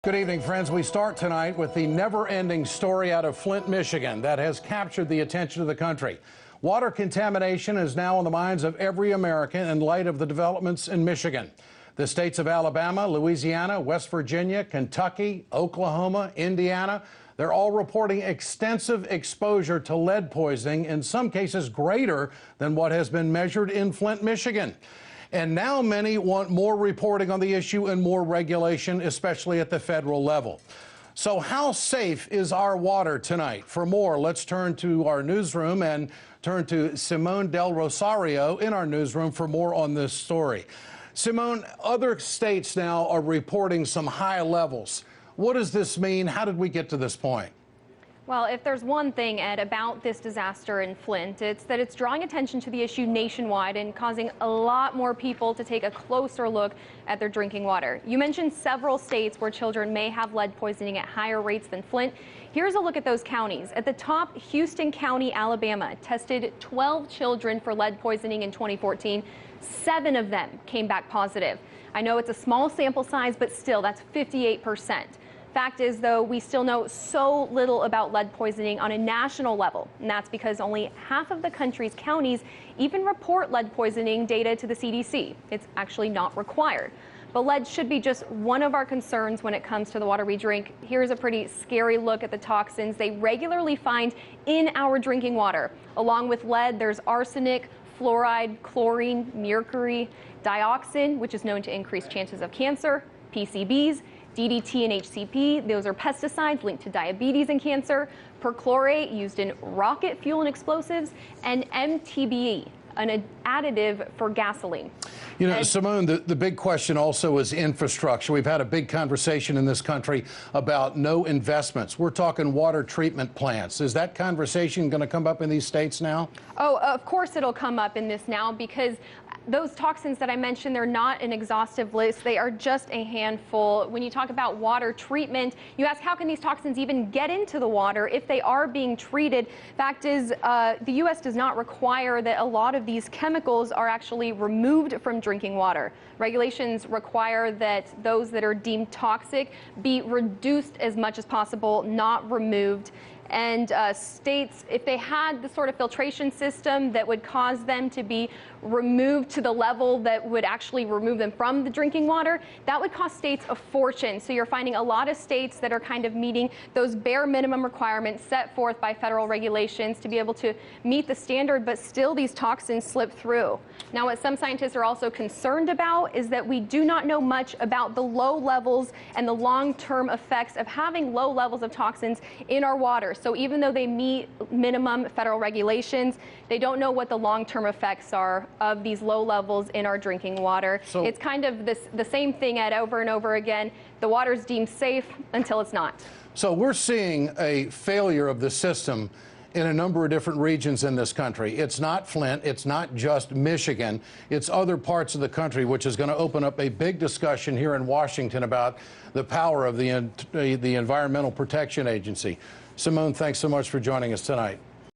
Good evening, friends. We start tonight with the never-ending story out of Flint, Michigan that has captured the attention of the country. Water contamination is now on the minds of every American in light of the developments in Michigan. The states of Alabama, Louisiana, West Virginia, Kentucky, Oklahoma, Indiana, they're all reporting extensive exposure to lead poisoning, in some cases greater than what has been measured in Flint, Michigan. And now many want more reporting on the issue and more regulation, especially at the federal level. So how safe is our water tonight? For more, let's turn to our newsroom and turn to Simone Del Rosario in our newsroom for more on this story. Simone, other states now are reporting some high levels. What does this mean? How did we get to this point? Well, if there's one thing, Ed, about this disaster in Flint, it's that it's drawing attention to the issue nationwide and causing a lot more people to take a closer look at their drinking water. You mentioned several states where children may have lead poisoning at higher rates than Flint. Here's a look at those counties. At the top, Houston County, Alabama, tested 12 children for lead poisoning in 2014. 7 of them came back positive. I know it's a small sample size, but still, that's 58%. Fact is, though, we still know so little about lead poisoning on a national level, and that's because only half of the country's counties even report lead poisoning data to the CDC. It's actually not required. But lead should be just one of our concerns when it comes to the water we drink. Here's a pretty scary look at the toxins they regularly find in our drinking water. Along with lead, there's arsenic, fluoride, chlorine, mercury, dioxin, which is known to increase chances of cancer, PCBs, DDT and HCP, those are pesticides linked to diabetes and cancer, perchlorate used in rocket fuel and explosives, and MTBE, an additive for gasoline. You know, Simone, the big question also is infrastructure. We've had a big conversation in this country about no investments. We're talking water treatment plants. Is that conversation going to come up in these states now? Oh, of course it'll come up in this now, because those toxins that I mentioned, they're not an exhaustive list. They are just a handful. When you talk about water treatment, you ask, how can these toxins even get into the water if they are being treated? Fact is, the U.S. does not require that a lot of these chemicals are actually removed from drinking water. Regulations require that those that are deemed toxic be reduced as much as possible, not removed. And states, if they had the sort of filtration system that would cause them to be removed to the level that would actually remove them from the drinking water, that would cost states a fortune. So you're finding a lot of states that are kind of meeting those bare minimum requirements set forth by federal regulations to be able to meet the standard, but still these toxins slip through. Now, what some scientists are also concerned about is that we do not know much about the low levels and the long-term effects of having low levels of toxins in our water. So even though they meet minimum federal regulations, they don't know what the long-term effects are of these low levels in our drinking water. So it's kind of the same thing, Ed, over and over again. The water's deemed safe until it's not. So we're seeing a failure of the system in a number of different regions in this country. It's not Flint, it's not just Michigan, it's other parts of the country, which is going to open up a big discussion here in Washington about the power of the Environmental Protection Agency. Simone, thanks so much for joining us tonight.